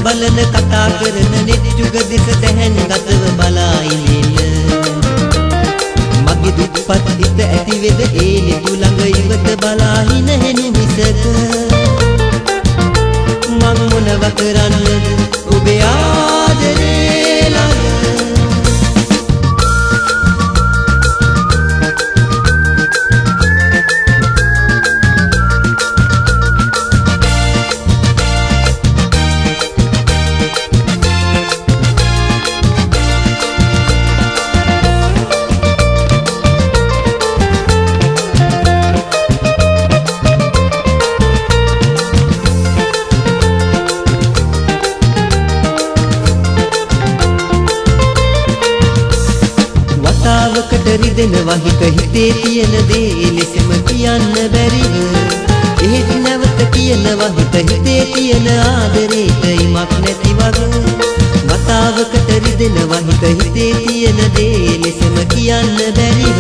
බලන කතා කරන නෙත් යුග දෙස දැහැන් ගතව බලා ඉඳින්න මගේ දුක්පත් හිත ඇති වෙද ඒ නෙතු ළඟ ඉවත බලා හින හෙනු මිසක මං මොනව කරන්නද ඔබේ ආදරේ ළඟ වතාවකට රිදෙනවා හිත හිතේ තියෙන දේ ලෙසම කියන්න බැරිව එහෙත් නැවත කියනවා හිත හිතේ තියෙන ආදරේට ඉමක් නැති වගේ වතාවකට රිදෙනවා හිත හිතේ තියෙන දේ ලෙසම කියන්න බැරිව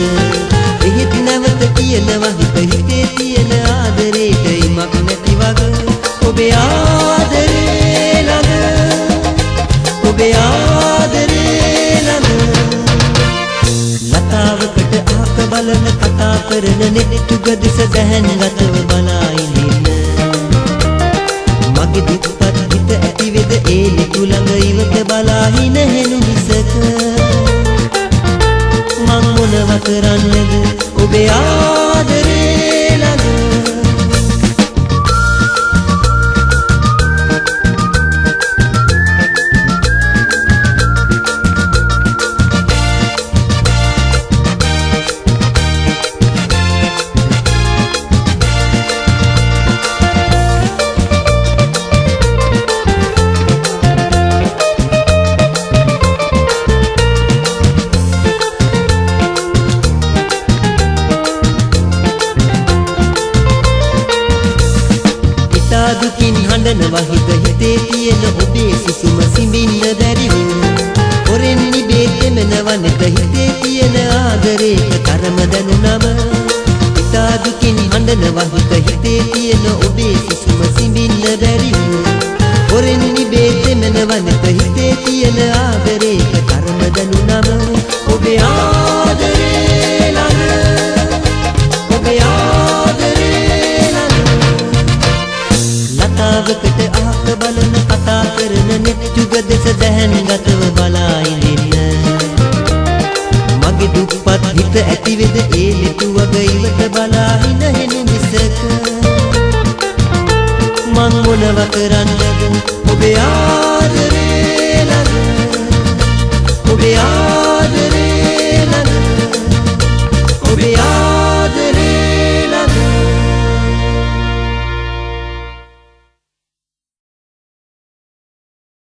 එහෙත් නැවත කියනවා හිත හිතේ තියෙන ආදරේට ඉමක් නැති වගේ ඔබේ ආදරේ ළඟ ඔබේ ආදරේ ළඟ ලතාවකට ආක බලන කතා කරන නෙත් යුග දෙස දැහැන් ගතව බලා ඉඳින්න මගේ දුක්පත් හිත ඇති වෙද ඒ නෙතු ළඟ ඉවත බලා හින හෙනු මිසක මං මොනව කරන්නද ඔබේ ආදරේ ළඟ දුකින් හඬනවා හිත හිතේ තියෙන ඔබේ සුසුම සිඹින්න බැරිව හොරෙන් නිබේ දෙමනවා නෙත හිතේ තියෙන ආදරේට තරම දැනුනම හිතා දුකින් හඬනවා හිත හිතේ තියෙන ඔබේ සුසුම සිඹින්න බැරිව හොරෙන් නිබේ දෙමනවා නෙත හිතේ තියෙන ආදරේට තරම දැනුනම ඔබේ ආදරේ ළඟ ඔබේ ලතාවකට ආක බලන කතා කරන නෙත් යුග දෙස දැහැන් ගතව බලා ඉඳින්න මගේ දුක්පත් හිත ඇති වෙද ඒ නෙතු වග ඉවත බලා හින හෙනු මිසක මං මොනව කරන්නද ඔබේ ආදරේ ළඟ ඔබේ ආදරේ ළඟ ඔබේ